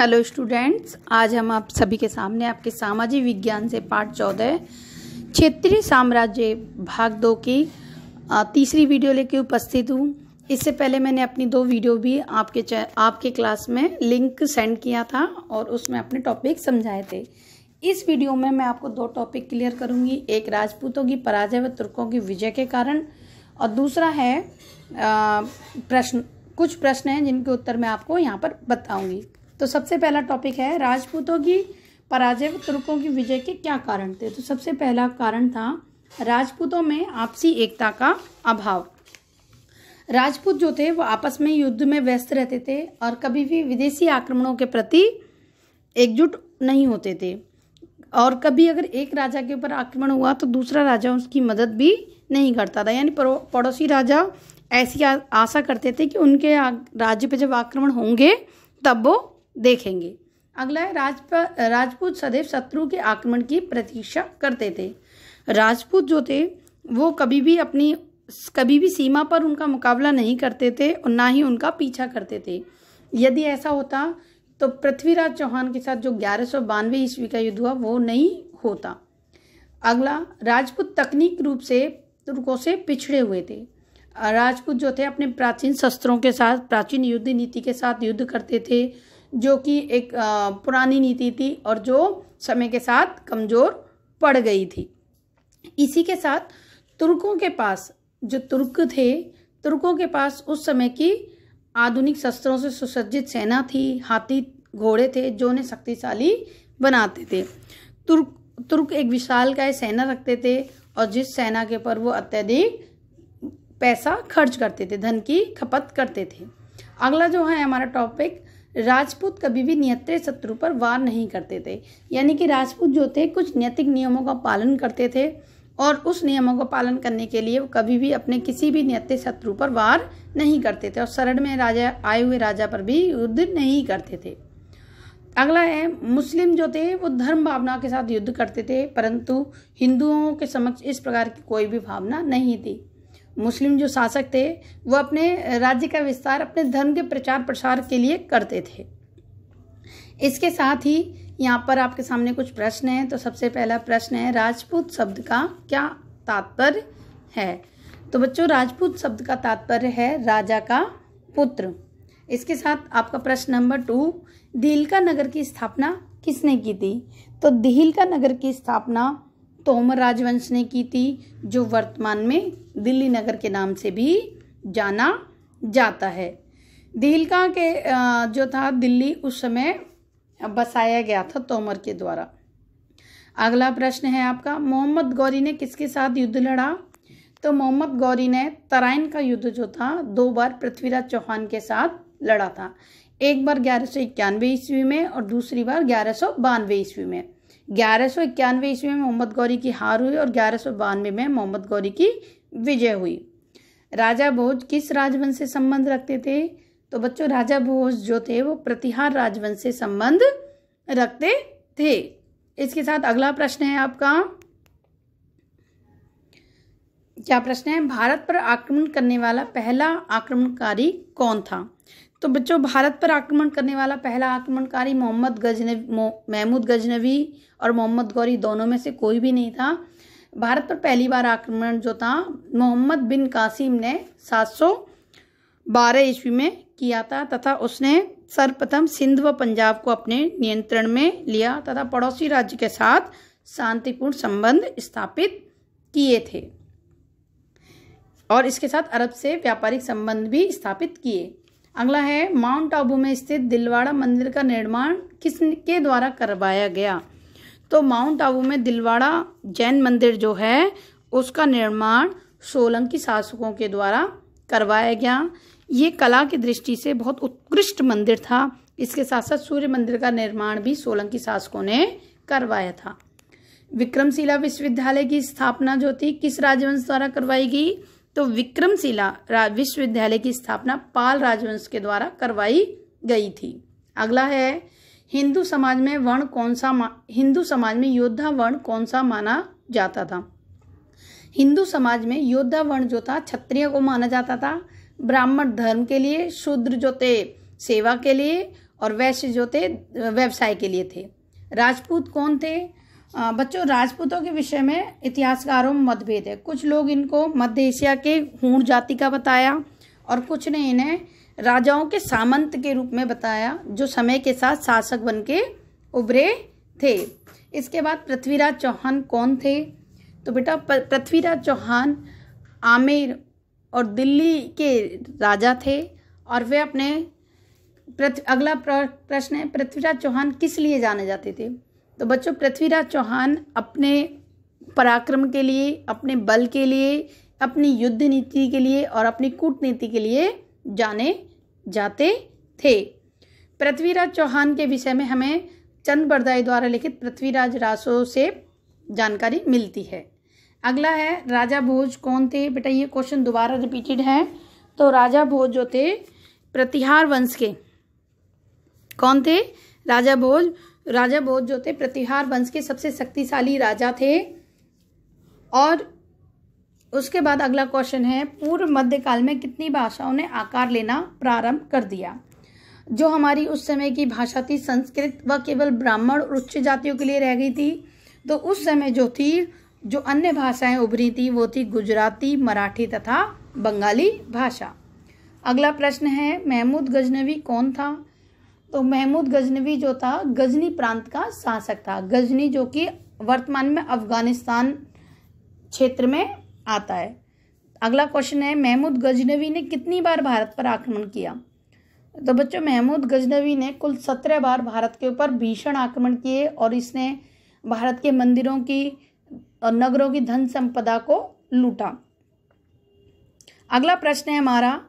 Hello students, आज हम आप सभी के सामने आपके सामाजिक विज्ञान से पाठ 14 क्षेत्रीय साम्राज्य भाग 2 की तीसरी वीडियो लेके उपस्थित हूँ। इससे पहले मैंने अपनी 2 वीडियो भी आपके क्लास में लिंक सेंड किया था और उसमें अपने टॉपिक समझाए थे। इस वीडियो में मैं आपको 2 टॉपिक क्लियर करूँगी। एक राजपूतों की पराजय व तुर्कों की विजय के कारण, और दूसरा है कुछ प्रश्न हैं जिनके उत्तर मैं आपको यहाँ पर बताऊँगी। तो सबसे पहला टॉपिक है राजपूतों की पराजय व तुर्कों की विजय के क्या कारण थे। तो सबसे पहला कारण था राजपूतों में आपसी एकता का अभाव। राजपूत जो थे वो आपस में युद्ध में व्यस्त रहते थे और कभी भी विदेशी आक्रमणों के प्रति एकजुट नहीं होते थे, और कभी अगर एक राजा के ऊपर आक्रमण हुआ तो दूसरा राजा उसकी मदद भी नहीं करता था। यानी पड़ोसी राजा ऐसी आशा करते थे कि उनके राज्य पे जब आक्रमण होंगे तब वो देखेंगे। अगला है राजपूत सदैव शत्रु के आक्रमण की प्रतीक्षा करते थे। राजपूत जो थे वो कभी भी सीमा पर उनका मुकाबला नहीं करते थे और ना ही उनका पीछा करते थे। यदि ऐसा होता तो पृथ्वीराज चौहान के साथ जो 1192 ईस्वी का युद्ध हुआ वो नहीं होता। अगला, राजपूत तकनीक रूप से तुर्कों से पिछड़े हुए थे। राजपूत जो थे अपने प्राचीन शस्त्रों के साथ, प्राचीन युद्ध नीति के साथ युद्ध करते थे, जो कि एक पुरानी नीति थी और जो समय के साथ कमज़ोर पड़ गई थी। इसी के साथ तुर्कों के पास, जो तुर्क थे, तुर्कों के पास उस समय की आधुनिक शस्त्रों से सुसज्जित सेना थी, हाथी घोड़े थे जो उन्हें शक्तिशाली बनाते थे। तुर्क एक विशालकाय सेना रखते थे और जिस सेना के ऊपर वो अत्यधिक पैसा खर्च करते थे, धन की खपत करते थे। अगला जो है हमारा टॉपिक, राजपूत कभी भी नियंत्रित शत्रु पर वार नहीं करते थे। यानी कि राजपूत जो थे कुछ नैतिक नियमों का पालन करते थे और उस नियमों का पालन करने के लिए वो कभी भी अपने किसी भी नियंत्रित शत्रु पर वार नहीं करते थे और शरण में आए हुए राजा पर भी युद्ध नहीं करते थे। अगला है मुस्लिम जो थे वो धर्म भावना के साथ युद्ध करते थे, परंतु हिंदुओं के समक्ष इस प्रकार की कोई भी भावना नहीं थी। मुस्लिम जो शासक थे वो अपने राज्य का विस्तार अपने धर्म के प्रचार प्रसार के लिए करते थे। इसके साथ ही यहाँ पर आपके सामने कुछ प्रश्न हैं। तो सबसे पहला प्रश्न है राजपूत शब्द का क्या तात्पर्य है। तो बच्चों, राजपूत शब्द का तात्पर्य है राजा का पुत्र। इसके साथ आपका प्रश्न नंबर 2, दिहिलका नगर की स्थापना किसने की थी। तो दिहिलका नगर की स्थापना तोमर राजवंश ने की थी, जो वर्तमान में दिल्ली नगर के नाम से भी जाना जाता है। दिहिलका के जो था दिल्ली उस समय बसाया गया था तोमर के द्वारा। अगला प्रश्न है आपका, मोहम्मद गौरी ने किसके साथ युद्ध लड़ा। तो मोहम्मद गौरी ने तराइन का युद्ध जो था 2 बार पृथ्वीराज चौहान के साथ लड़ा था। एक बार 1191 ईस्वी में और दूसरी बार 1192 ईस्वी में। 1191 ईस्वी में मोहम्मद गौरी की हार हुई और 1192 में मोहम्मद गौरी की विजय हुई। राजा भोज किस राजवंश से संबंध रखते थे। तो बच्चों, राजा भोज जो थे वो प्रतिहार राजवंश से संबंध रखते थे। इसके साथ अगला प्रश्न है आपका, क्या प्रश्न है, भारत पर आक्रमण करने वाला पहला आक्रमणकारी कौन था। तो बच्चों, भारत पर आक्रमण करने वाला पहला आक्रमणकारी महमूद गजनवी और मोहम्मद गौरी दोनों में से कोई भी नहीं था। भारत पर पहली बार आक्रमण जो था मोहम्मद बिन कासिम ने 712 ईस्वी में किया था तथा उसने सर्वप्रथम सिंध व पंजाब को अपने नियंत्रण में लिया तथा पड़ोसी राज्य के साथ शांतिपूर्ण संबंध स्थापित किए थे और इसके साथ अरब से व्यापारिक संबंध भी स्थापित किए। अगला है, माउंट आबू में स्थित दिलवाड़ा मंदिर का निर्माण किसके द्वारा करवाया गया। तो माउंट आबू में दिलवाड़ा जैन मंदिर जो है उसका निर्माण सोलंकी शासकों के द्वारा करवाया गया। ये कला की दृष्टि से बहुत उत्कृष्ट मंदिर था। इसके साथ साथ सूर्य मंदिर का निर्माण भी सोलंकी शासकों ने करवाया था। विक्रमशिला विश्वविद्यालय की स्थापना जो थी किस राजवंश द्वारा करवाई गई। तो विक्रमशिला विश्वविद्यालय की स्थापना पाल राजवंश के द्वारा करवाई गई थी। अगला है, हिंदू समाज में योद्धा वर्ण कौन सा माना जाता था। हिंदू समाज में योद्धा वर्ण जो था क्षत्रिय को माना जाता था, ब्राह्मण धर्म के लिए, शूद्र जो थे सेवा के लिए और वैश्य जो थे व्यवसाय के लिए थे। राजपूत कौन थे? बच्चों, राजपूतों के विषय में इतिहासकारों में मतभेद है। कुछ लोग इनको मध्य एशिया के हूण जाति का बताया और कुछ ने इन्हें राजाओं के सामंत के रूप में बताया जो समय के साथ शासक बन के उभरे थे। इसके बाद पृथ्वीराज चौहान कौन थे? तो बेटा पृथ्वीराज चौहान आमेर और दिल्ली के राजा थे और वे अपने अगला प्रश्न है, पृथ्वीराज चौहान किस लिए जाने जाते थे? तो बच्चों, पृथ्वीराज चौहान अपने पराक्रम के लिए, अपने बल के लिए, अपनी युद्ध नीति के लिए और अपनी कूटनीति के लिए जाने जाते थे। पृथ्वीराज चौहान के विषय में हमें चंद बरदाई द्वारा लिखित पृथ्वीराज रासो से जानकारी मिलती है। अगला है, राजा भोज कौन थे? बेटा ये क्वेश्चन दोबारा रिपीटेड है। तो राजा भोज जो थे प्रतिहार वंश के कौन थे? राजा भोज जो थे प्रतिहार वंश के सबसे शक्तिशाली राजा थे। और उसके बाद अगला क्वेश्चन है, पूर्व मध्यकाल में कितनी भाषाओं ने आकार लेना प्रारंभ कर दिया? जो हमारी उस समय की भाषा थी संस्कृत, वह केवल ब्राह्मण और उच्च जातियों के लिए रह गई थी। तो उस समय जो अन्य भाषाएं उभरी थी वो थी गुजराती, मराठी तथा बंगाली भाषा। अगला प्रश्न है, महमूद गजनवी कौन था? तो महमूद गजनवी जो था गजनी प्रांत का शासक था। गजनी जो कि वर्तमान में अफगानिस्तान क्षेत्र में आता है। अगला क्वेश्चन है, महमूद गजनवी ने कितनी बार भारत पर आक्रमण किया? तो बच्चों, महमूद गजनवी ने कुल 17 बार भारत के ऊपर भीषण आक्रमण किए और इसने भारत के मंदिरों की और नगरों की धन संपदा को लूटा। अगला प्रश्न है हमारा,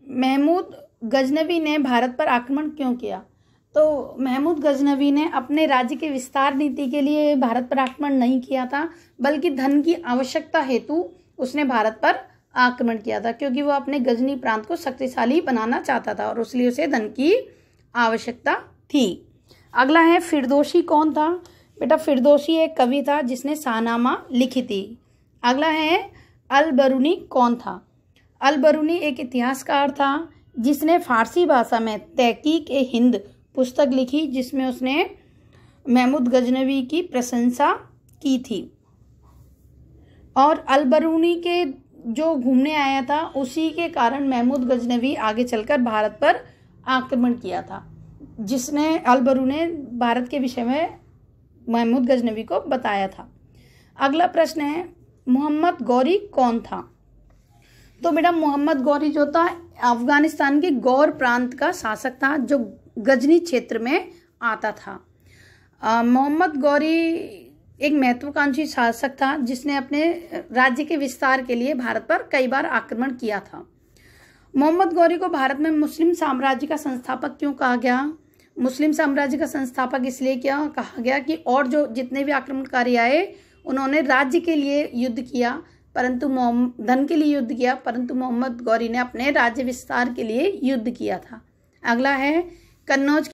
महमूद गजनवी ने भारत पर आक्रमण क्यों किया? तो महमूद गजनवी ने अपने राज्य के विस्तार नीति के लिए भारत पर आक्रमण नहीं किया था, बल्कि धन की आवश्यकता हेतु उसने भारत पर आक्रमण किया था, क्योंकि वो अपने गजनी प्रांत को शक्तिशाली बनाना चाहता था और इसलिए उसे धन की आवश्यकता थी। अगला है, फिरदौसी कौन था? बेटा फिरदौसी एक कवि था जिसने शाहनामा लिखी थी। अगला है, अल बरूनी कौन था? अल बरूनी एक इतिहासकार था जिसने फारसी भाषा में तहकीक ए हिंद पुस्तक लिखी, जिसमें उसने महमूद गजनवी की प्रशंसा की थी। और अल बरूनी के जो घूमने आया था उसी के कारण महमूद गजनवी आगे चलकर भारत पर आक्रमण किया था, जिसने अल बरूनी ने भारत के विषय में महमूद गजनवी को बताया था। अगला प्रश्न है, मोहम्मद गौरी कौन था? तो बेटा मोहम्मद गौरी जो था अफगानिस्तान के गौर प्रांत का शासक था जो गजनी क्षेत्र में आता था। मोहम्मद गौरी एक महत्वाकांक्षी शासक था जिसने अपने राज्य के विस्तार के लिए भारत पर कई बार आक्रमण किया था। मोहम्मद गौरी को भारत में मुस्लिम साम्राज्य का संस्थापक क्यों कहा गया? मुस्लिम साम्राज्य का संस्थापक इसलिए क्या कहा गया कि और जो जितने भी आक्रमणकारी आए उन्होंने राज्य के लिए युद्ध किया, परंतु धन के लिए युद्ध किया, परंतु मोहम्मद गौरी ने अपने राज्य विस्तार के लिए युद्ध किया था। अगला है, कन्नौज